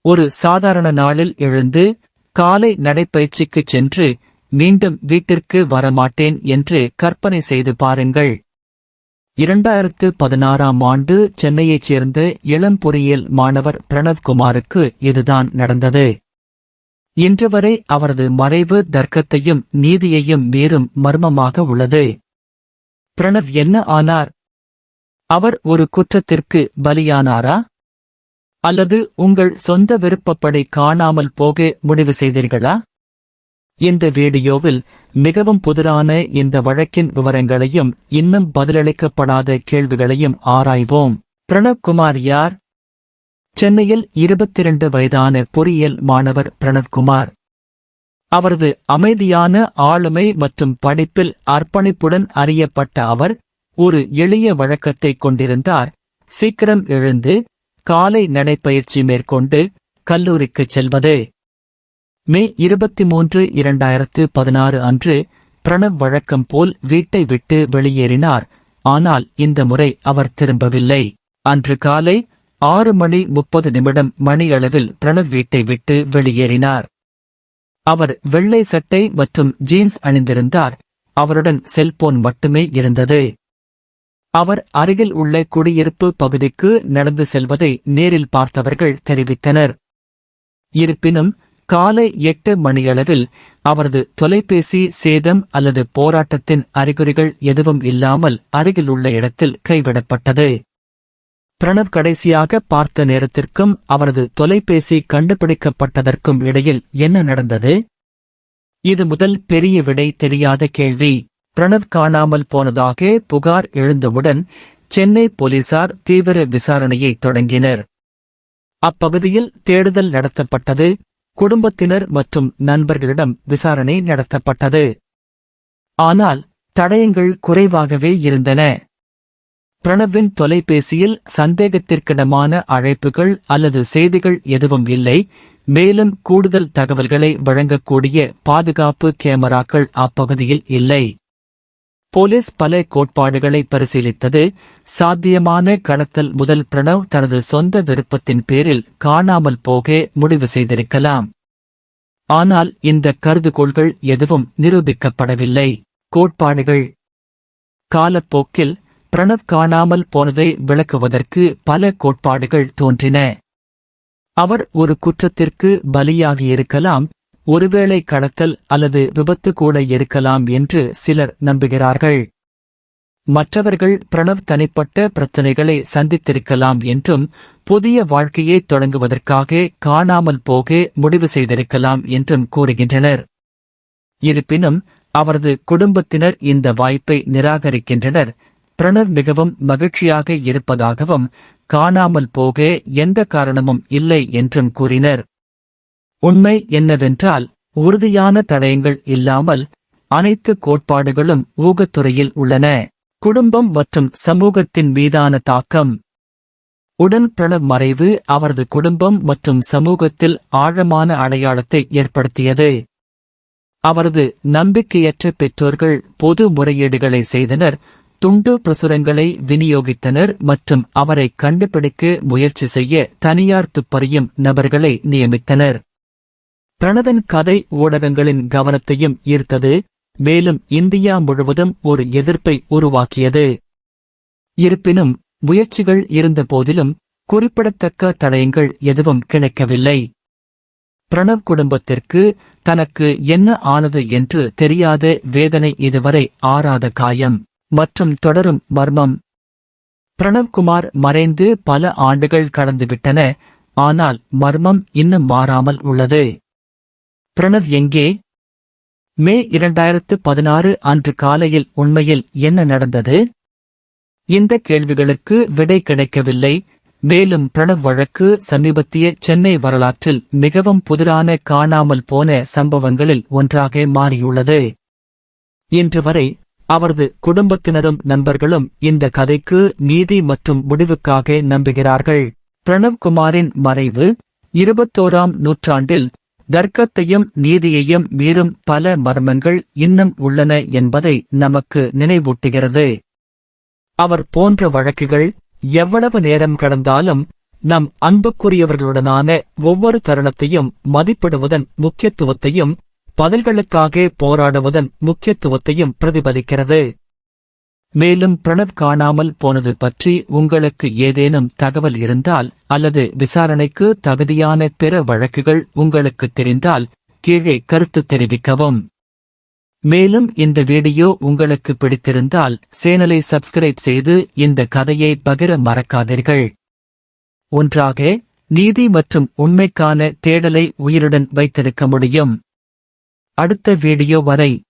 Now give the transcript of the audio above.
ஒரு சாதாரண நாளில் எழுந்து காலை நடைப்பயிற்சிக்குச் சென்று மீண்டும் வீட்டிற்கு வரமாட்டேன் என்று கற்பனை செய்து பாருங்கள். 2016ஆம் ஆண்டு சென்னையைச் சேர்ந்த இளம் பொறியியல் மாணவர் பிரணவ்குமாருக்கு இதுதான் நடந்தது. இன்று வரை அவரது மறைவு தர்க்கத்தையும் நீதியையும் மீறும் மர்மமாக உள்ளது. பிரணவ் என்ன ஆனார்? அவர் ஒரு குற்றத்திற்கு பலியானாரா? அல்லது உங்கள் சொந்த விருப்பப்படி காணாமல் போக முடிவு செய்தீர்களா? இந்த வீடியோவில் மிகவும் புதிரான இந்த வழக்கின் விவரங்களையும் இன்னும் பதிலளிக்கப்படாத கேள்விகளையும் ஆராய்வோம். பிரணவ்குமார் யார்? சென்னையில் 22 வயதான பொறியியல் மாணவர் பிரணவ்குமார். அவரது அமைதியான ஆளுமை மற்றும் படிப்பில் அர்ப்பணிப்புடன் அறியப்பட்ட அவர் ஒரு எளிய வழக்கத்தைக் கொண்டிருந்தார். சீக்கிரம் எழுந்து காலை நடைப்பயிற்சி மேற்கொண்டு கல்லூரிக்குச் செல்வது. மே 23, 2016 அன்று பிரணவ் வழக்கம் போல் வீட்டை விட்டு வெளியேறினார். ஆனால் இந்த முறை அவர் திரும்பவில்லை. அன்று காலை 6:30 மணியளவில் பிரணவ் வீட்டை விட்டு வெளியேறினார். அவர் வெள்ளை சட்டை மற்றும் ஜீன்ஸ் அணிந்திருந்தார். அவருடன் செல்போன் மட்டுமே இருந்தது. அவர் அருகில் உள்ள குடியிருப்பு பகுதிக்கு நடந்து செல்வதை நேரில் பார்த்தவர்கள் தெரிவித்தனர். இருப்பினும் காலை 8 மணியளவில் அவரது தொலைபேசி சேதம் அல்லது போராட்டத்தின் அறிகுறிகள் எதுவும் இல்லாமல் அருகிலுள்ள இடத்தில் கைவிடப்பட்டது. பிரணவ் கடைசியாக பார்த்த நேரத்திற்கும் அவரது தொலைபேசி கண்டுபிடிக்கப்பட்டதற்கும் இடையில் என்ன நடந்தது? இது முதல் பெரிய விடை தெரியாத கேள்வி. பிரணவ் காணாமல் போனதாக புகார் எழுந்தவுடன் சென்னை போலீசார் தீவிர விசாரணையை தொடங்கினர். அப்பகுதியில் தேடுதல் நடத்தப்பட்டது. குடும்பத்தினர் மற்றும் நண்பர்களிடம் விசாரணை நடத்தப்பட்டது. ஆனால் தடயங்கள் குறைவாகவே இருந்தன. பிரணவின் தொலைபேசியில் சந்தேகத்திற்கிடமான அழைப்புகள் அல்லது செய்திகள் எதுவும் இல்லை. மேலும் கூடுதல் தகவல்களை வழங்கக்கூடிய பாதுகாப்பு கேமராக்கள் அப்பகுதியில் இல்லை. போலீஸ் பல கோட்பாடுகளை பரிசீலித்தது. சாத்தியமான கடத்தல் முதல் பிரணவ் தனது சொந்த விருப்பத்தின் பேரில் காணாமல் போக முடிவு செய்திருக்கலாம். ஆனால் இந்த கருதுகோள்கள் எதுவும் நிரூபிக்கப்படவில்லை. கோட்பாடுகள். காலப்போக்கில் பிரணவ் காணாமல் போனதை விளக்குவதற்கு பல கோட்பாடுகள் தோன்றின. அவர் ஒரு குற்றத்திற்கு பலியாகியிருக்கலாம், ஒருவேளை கடத்தல் அல்லது விபத்து கூட இருக்கலாம் என்று சிலர் நம்புகிறார்கள். மற்றவர்கள் பிரணவ் தனிப்பட்ட பிரச்சனைகளை சந்தித்திருக்கலாம் என்றும் புதிய வாழ்க்கையை தொடங்குவதற்காக காணாமல் போக முடிவு செய்திருக்கலாம் என்றும் கூறுகின்றனர். இருப்பினும் அவரது குடும்பத்தினர் இந்த வாய்ப்பை நிராகரிக்கின்றனர். பிரணவ் மிகவும் மகிழ்ச்சியாக இருப்பதாகவும் காணாமல் போக எந்த காரணமும் இல்லை என்றும் கூறினர். உண்மை என்னவென்றால் உறுதியான தடயங்கள் இல்லாமல் அனைத்து கோட்பாடுகளும் ஊகத்துறையில் உள்ளன. குடும்பம் மற்றும் சமூகத்தின் மீதான தாக்கம். உடன் பிரணவ் மறைவு அவரது குடும்பம் மற்றும் சமூகத்தில் ஆழமான அடையாளத்தை ஏற்படுத்தியது. அவரது நம்பிக்கையற்ற பெற்றோர்கள் பொது முறையீடுகளை செய்தனர், துண்டு பிரசுரங்களை விநியோகித்தனர் மற்றும் அவரை கண்டுபிடிக்க முயற்சி செய்ய தனியார் துப்பறியும் நபர்களை நியமித்தனர். பிரணவின் கதை ஊடகங்களின் கவனத்தையும் ஈர்த்தது, மேலும் இந்தியா முழுவதும் ஒரு எதிர்ப்பை உருவாக்கியது. இருப்பினும் முயற்சிகள் இருந்தபோதிலும் குறிப்பிடத்தக்க தடயங்கள் எதுவும் கிடைக்கவில்லை. பிரணவ் குடும்பத்திற்கு தனக்கு என்ன ஆனது என்று தெரியாத வேதனை, இதுவரை ஆறாத காயம் மற்றும் தொடரும் மர்மம். பிரணவ்குமார் மறைந்து பல ஆண்டுகள் கடந்துவிட்டன, ஆனால் மர்மம் இன்னும் மாறாமல் உள்ளது. பிரணவ் எங்கே? மே 2016 அன்று காலையில் உண்மையில் என்ன நடந்தது? இந்த கேள்விகளுக்கு விடை கிடைக்கவில்லை. மேலும் பிரணவ் வழக்கு சமீபத்திய சென்னை வரலாற்றில் மிகவும் புதிரான காணாமல் போன சம்பவங்களில் ஒன்றாக மாறியுள்ளது. இன்று வரை அவரது குடும்பத்தினரும் நண்பர்களும் இந்த கதைக்கு நீதி மற்றும் முடிவுக்காக நம்புகிறார்கள். பிரணவ்குமாரின் மறைவு 21ஆம் நூற்றாண்டில் தர்க்கத்தையும் நீதியையும் மீறும் பல மர்மங்கள் இன்னும் உள்ளன என்பதை நமக்கு நினைவூட்டுகிறது. அவர் போன்ற வழக்குகள் எவ்வளவு நேரம் கடந்தாலும் நம் அன்புக்குரியவர்களுடனான ஒவ்வொரு தருணத்தையும் மதிப்பிடுவதன் முக்கியத்துவத்தையும் பதில்களுக்காக போராடுவதன் முக்கியத்துவத்தையும் பிரதிபலிக்கிறது. மேலும் பிரணவ் காணாமல் போனது பற்றி உங்களுக்கு ஏதேனும் தகவல் இருந்தால் அல்லது விசாரணைக்கு தகுதியான பிற வழக்குகள் உங்களுக்கு தெரிந்தால் கீழே கருத்து தெரிவிக்கவும். மேலும் இந்த வீடியோ உங்களுக்கு பிடித்திருந்தால் சேனலை சப்ஸ்கிரைப் செய்து இந்த கதையை பகிர மறக்காதீர்கள். ஒன்றாக நீதி மற்றும் உண்மைக்கான தேடலை உயிருடன் வைத்திருக்க முடியும். அடுத்த வீடியோ வரை